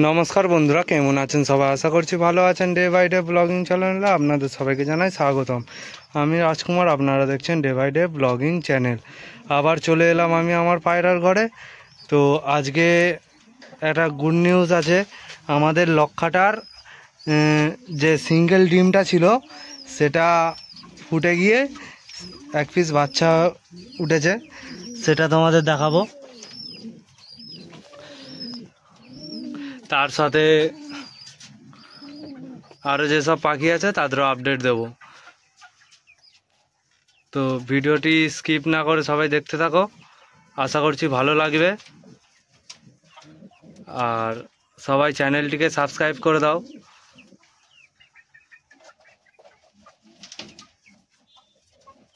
নমস্কার বন্ধুরা, কেমন আছেন সবাই? আশা করছি ভালো আছেন। ডে বাই ডে ব্লগিং চ্যানেলে আপনাদের সবাইকে জানাই স্বাগতম। আমি রাজকুমার, আপনারা দেখছেন day by day blogging channel. আবার চলে এলাম আমি আমার পায়রার ঘরে। তো আজকে একটা গুড নিউজ আছে। আমাদের লক্ষাটার যে সিঙ্গেল ডিমটা ছিল সেটা ফুটে গিয়ে এক পিস বাচ্চা উঠেছে, সেটা তোমাদের দেখাবো। তার সাথে আরও যেসব পাখি আছে তাদেরও আপডেট দেব। তো ভিডিওটি স্কিপ না করে সবাই দেখতে থাকো, আশা করছি ভালো লাগবে। আর সবাই চ্যানেলটিকে সাবস্ক্রাইব করে দাও।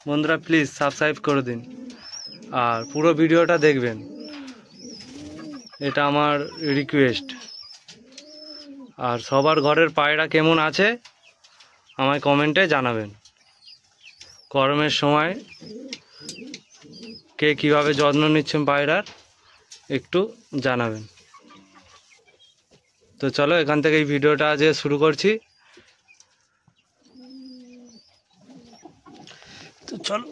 বন্ধুরা প্লিজ সাবস্ক্রাইব করে দিন আর পুরো ভিডিওটা দেখবেন, এটা আমার রিকোয়েস্ট। আর সবার ঘরের পায়রা কেমন আছে আমায় কমেন্টে জানাবেন। গরমের সময় কে কীভাবে যত্ন নিচ্ছেন পায়রার একটু জানাবেন। তো চলো এখান থেকে এই ভিডিওটা আজ শুরু করছি। তো চলো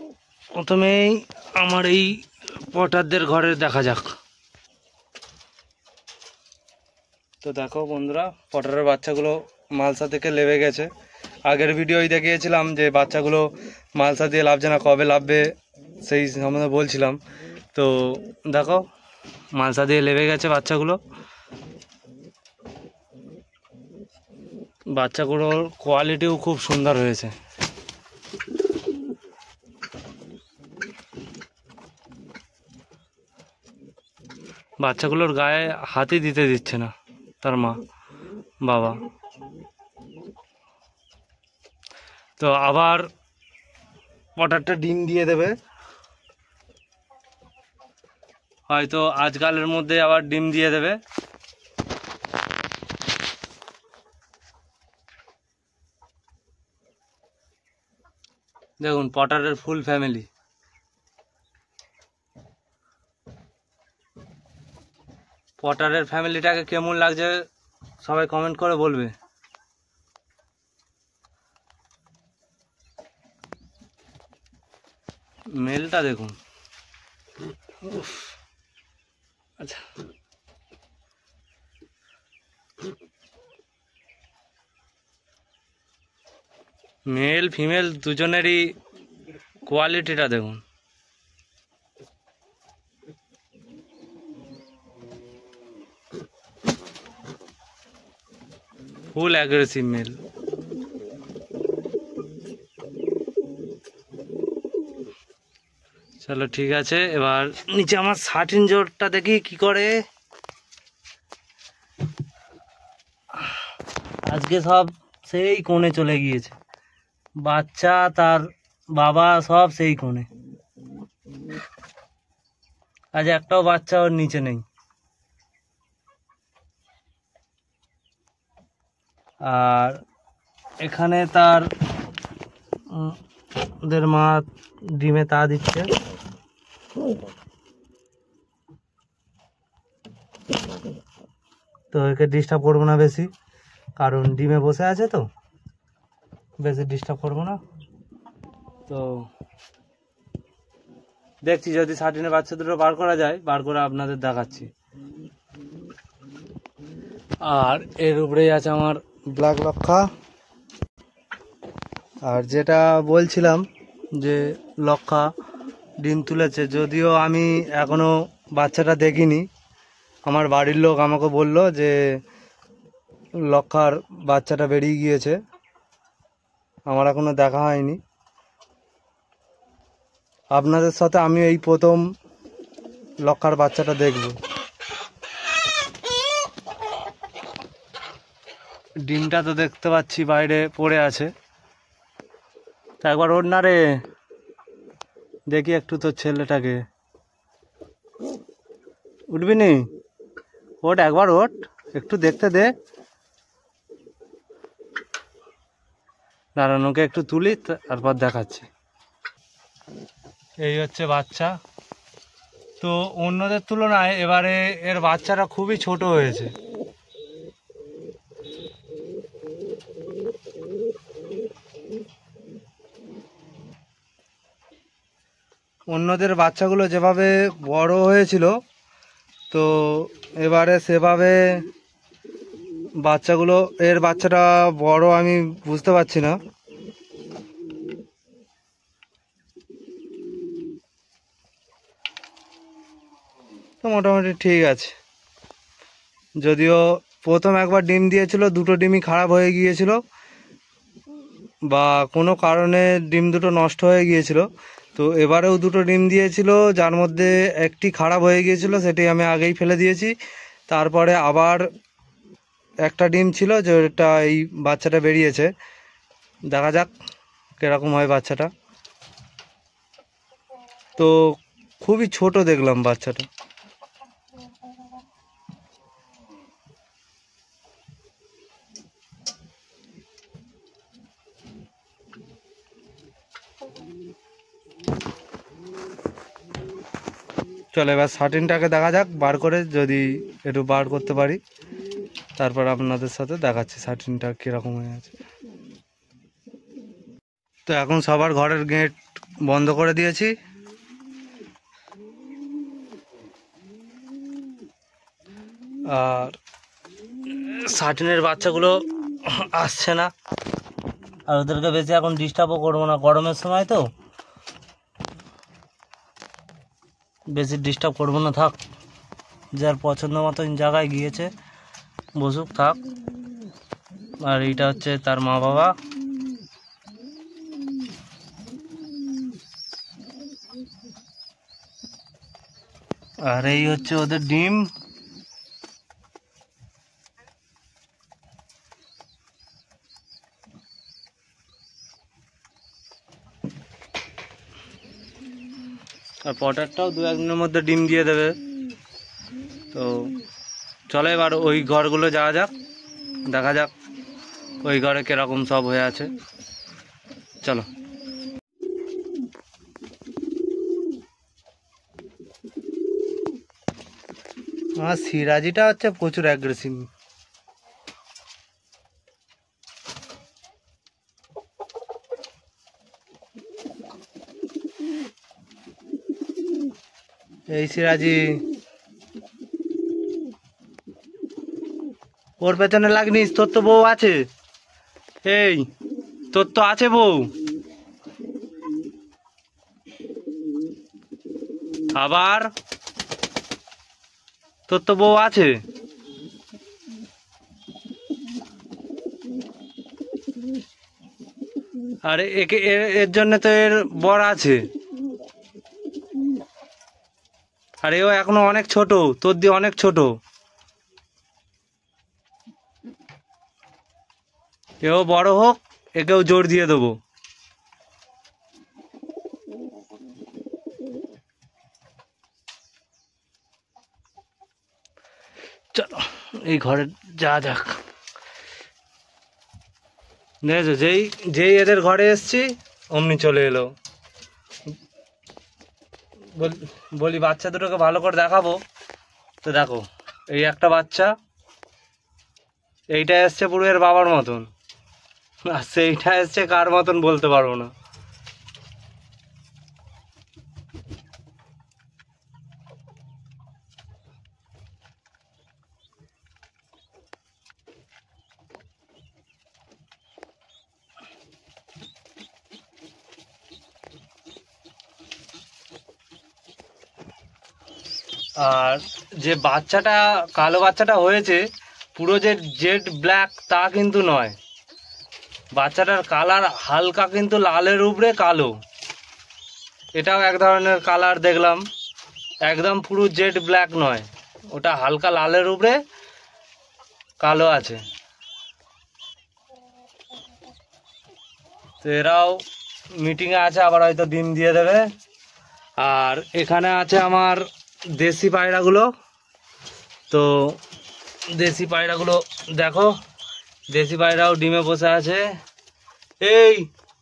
প্রথমেই আমার এই পটারদের ঘরে দেখা যাক। তো দেখো বন্ধুরা, পটারের বাচ্চাগুলো মালসা থেকে লেবে গেছে। আগের ভিডিওই দেখিয়েছিলাম যে বাচ্চাগুলো মালসা দিয়ে লাভছে না, কবে লাভবে সেই সম্বন্ধে বলছিলাম। তো দেখো মালসা দিয়ে লেবে গেছে বাচ্চাগুলো। বাচ্চাগুলোর কোয়ালিটিও খুব সুন্দর হয়েছে। বাচ্চাগুলোর গায়ে হাতই দিতে দিচ্ছে না তার মা বাবা। তো আবার পটারটা ডিম দিয়ে দেবে হয়তো, আজকালের মধ্যে আবার ডিম দিয়ে দেবে। দেখুন পটারের ফুল ফ্যামিলি। পটারের ফ্যামিলিটাকে কেমন লাগছে সবাই কমেন্ট করে বলবে। মেলটা দেখুন, আচ্ছা মেল ফিমেল দুজনেরই কোয়ালিটিটা দেখুন। ফুল অ্যাগ্রেসিভ মেল। চলো ঠিক আছে, এবার নিচে আমার শার্টিন জোরটা দেখি কি করে। আজকে সব সেই কোণে চলে গিয়েছে, বাচ্চা তার বাবা সব সেই কোণে। আজ একটাও বাচ্চা ওর নিচে নেই। আর এখানে তার ওদের মা ডিমে তা দিচ্ছে। তো একে ডিস্টার্ব করবো না বেশি, কারণ ডিমে বসে আছে, তো বেশি ডিস্টার্ব করবো না। তো দেখছি যদি শার্টিনের বাচ্চা দুটো বার করা যায়, বার করে আপনাদের দেখাচ্ছি। আর এর উপরেই আছে আমার ব্ল্যাক লক্ষা। আর যেটা বলছিলাম যে লক্ষা ডিম তুলেছে, যদিও আমি এখনো বাচ্চাটা দেখিনি। আমার বাড়ির লোক আমাকে বলল যে লক্ষার বাচ্চাটা বেরিয়ে গিয়েছে, আমার এখনো দেখা হয়নি। আপনাদের সাথে আমি এই প্রথম লক্ষার বাচ্চাটা দেখব। ডিমটা তো দেখতে পাচ্ছি বাইরে পড়ে আছে, তা একবার ওর না রে দেখি একটু তোর ছেলেটাকে। উঠবি নি? ওট একবার, ওট একটু দেখতে দে। দাঁড়ান ওকে একটু তুলি, তারপর দেখাচ্ছি। এই হচ্ছে বাচ্চা। তো অন্যদের তুলনায় এবারে এর বাচ্চাটা খুবই ছোট হয়েছে। অন্যদের বাচ্চাগুলো যেভাবে বড় হয়েছিল, তো এবারে সেভাবে বাচ্চাগুলো, এর বাচ্চাটা বড় আমি বুঝতে পারছি না। তো মোটামুটি ঠিক আছে, যদিও প্রথম একবার ডিম দিয়েছিল, দুটো ডিমই খারাপ হয়ে গিয়েছিল, বা কোনো কারণে ডিম দুটো নষ্ট হয়ে গিয়েছিল। তো এবারেও দুটো ডিম দিয়েছিল, যার মধ্যে একটি খারাপ হয়ে গিয়েছিল, সেটি আমি আগেই ফেলে দিয়েছি। তারপরে আবার একটা ডিম ছিল, যেটা এই বাচ্চাটা বেরিয়েছে। দেখা যাক কীরকম হয় বাচ্চাটা। তো খুবই ছোট দেখলাম বাচ্চাটা। চলো এবার শার্টিনটাকে দেখা যাক বার করে, যদি একটু বার করতে পারি তারপর আপনাদের সাথে দেখাচ্ছি শার্টিনটা কীরকম হয়ে আছে। তো এখন সবার ঘরের গেট বন্ধ করে দিয়েছি। আর শার্টিনের বাচ্চাগুলো আসছে না, আর ওদেরকে বেশি এখন ডিস্টার্বও করবো না, গরমের সময় তো বেশি ডিস্টার্ব করবো না। থাক, যার পছন্দ মতন জায়গায় গিয়েছে বসুক, থাক। আর এইটা হচ্ছে তার মা বাবা। আর এই হচ্ছে ওদের ডিম। আর পটারটাও দু একদিনের মধ্যে ডিম দিয়ে দেবে। তো চলো এবার ওই ঘরগুলো যাওয়া যাক, দেখা যাক ওই ঘরে কিরকম সব হয়ে আছে। চলো। আমার সিরাজিটা হচ্ছে প্রচুর অ্যাগ্রেসিভ। এই সিরাজি, ওর পেছনে লাগনিস, তোর তো বউ আছে। এই তোর তো আছে বউ, আবার তোর তো বউ আছে। আর একে এর জন্য তো এর বর আছে, আর এও এখনো অনেক ছোট, তোর দিয়ে অনেক ছোট। এও বড় হোক, একেও জোর দিয়ে দেবো। চলো এই ঘরে যা যাক। দেখেছো, যেই যেই এদের ঘরে এসছি অমনি চলে এলো। বলি বাচ্চা দুটোকে ভালো করে দেখাবো, তো দেখো এই একটা বাচ্চা, এইটা এসছে পুরো এর বাবার মতন, আর সেইটা এসছে কার মতন বলতে পারবো না। আর যে বাচ্চাটা, কালো বাচ্চাটা হয়েছে, পুরো যে জেড ব্ল্যাক তা কিন্তু নয়। বাচ্চাটার কালার হালকা কিন্তু লালের উপরে কালো, এটাও এক ধরনের কালার দেখলাম। একদম পুরো জেড ব্ল্যাক নয়, ওটা হালকা লালের উপরে কালো আছে। তো এরাও মিটিংয়ে আছে, আবার হয়তো ডিম দিয়ে দেবে। আর এখানে আছে আমার দেশি পায়রাগুলো। তো দেশি পায়রাগুলো দেখো, দেশি পায়রাও ডিমে বসে আছে। এই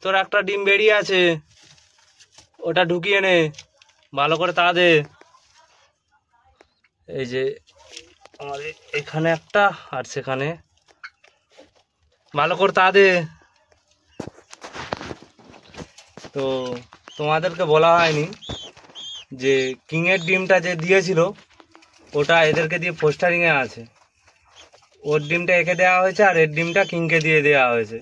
তোর একটা ডিম বেরিয়ে আছে, ওটা ঢুকিয়ে নে, ভালো করে তা দে। এই যে আমার এখানে একটা, আর সেখানে, ভালো করে তা দে। তো তোমাদেরকে বলা হয়নি, যে কিংয়ের ডিমটা যে দিয়েছিল ওটা এদেরকে দিয়ে ফোস্টারিংয়ে আছে, ওর ডিমটা একে দেওয়া হয়েছে আর এর ডিমটা কিংকে দিয়ে দেওয়া হয়েছে।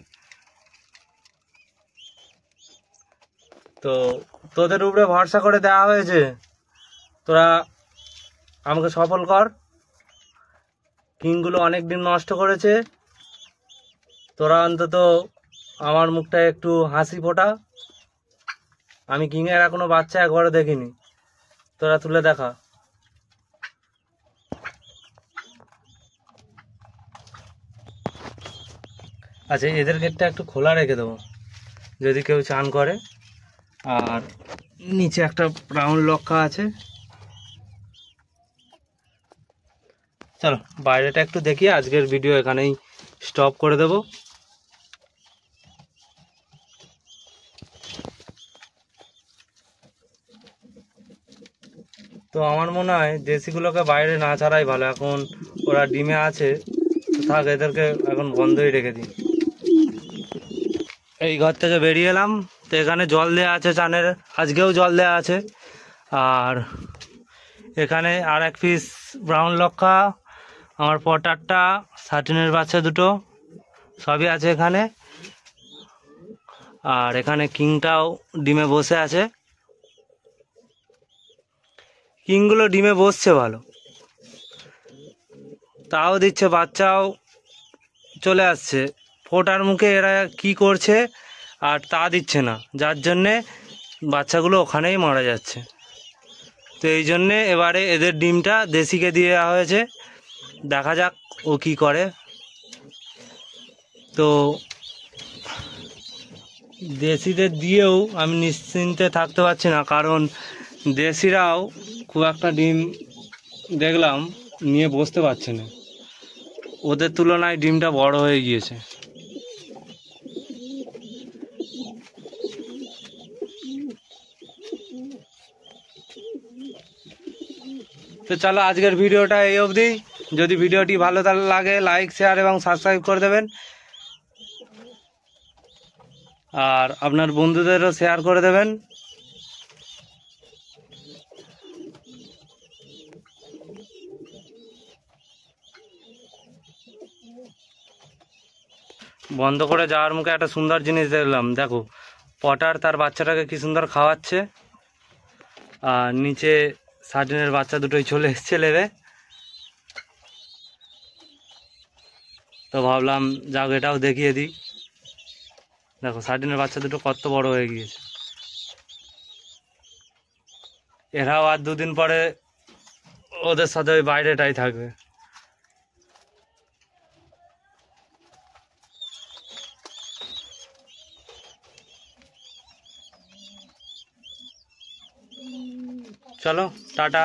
তো তোদের উপরে ভরসা করে দেওয়া হয়েছে, তোরা আমাকে সফল কর। কিংগুলো অনেক ডিম নষ্ট করেছে, তোরা অন্তত আমার মুখটা একটু হাসি ফোটা। আমি কিংয়ের এখনো বাচ্চা একবারও দেখিনি, তোরা তুলে দেখা। আচ্ছা, এদের গেটটা একটু খোলা রেখে দেবো যদি কেউ চান করে। আর নিচে একটা রাউন্ড লক্কা আছে। চলো বাইরেটা একটু দেখি, আজকের ভিডিও এখানেই স্টপ করে দেব। তো আমার মনে হয় দেশিগুলোকে বাইরে না ছাড়াই ভালো, এখন ওরা ডিমে আছে তো থাক, এদেরকে এখন বন্ধই রেখে দিই। এই ঘর থেকে বেরিয়ে এলাম, তো এখানে জল দেওয়া আছে চানের, আজকেও জল দেওয়া আছে। আর এখানে আর এক পিস ব্রাউন লক্ষা, আমার পটারটা, সাটিনের বাচ্চা দুটো সবই আছে এখানে। আর এখানে কিংটাও ডিমে বসে আছে। কিংগুলো ডিমে বসছে ভালো, তাও দিচ্ছে, বাচ্চাও চলে আসছে। ফোটার মুখে এরা কি করছে আর তা দিচ্ছে না, যার জন্যে বাচ্চাগুলো ওখানেই মারা যাচ্ছে। তো এই জন্যে এবারে এদের ডিমটা দেশিকে দিয়ে দেওয়া হয়েছে, দেখা যাক ও কি করে। তো দেশিদের দিয়েও আমি নিশ্চিন্তে থাকতে পারছি না, কারণ দেশিরাও খুব একটা ডিম দেখলাম নিয়ে বসতে পারছে না, ওদের তুলনায় ডিমটা বড় হয়ে গিয়েছে। তো চলো আজকের ভিডিওটা এই অবধি। যদি ভিডিওটি ভালো লাগে লাইক শেয়ার এবং সাবস্ক্রাইব করে দেবেন, আর আপনার বন্ধুদেরও শেয়ার করে দেবেন। বন্ধ করে যাওয়ার মুখে একটা সুন্দর জিনিস দেখলাম, দেখো পটার তার বাচ্চাটাকে কি সুন্দর খাওয়াচ্ছে, আর নিচে সার্ডিনের বাচ্চা দুটোই চলে এসছে লেবে। তো ভাবলাম যাক এটাও দেখিয়ে দিই। দেখো সার্ডিনের বাচ্চা দুটো কত বড় হয়ে গিয়েছে, এরাও আর দুদিন পরে ওদের সাথে ওই বাইরেটাই থাকবে। চলো টাটা।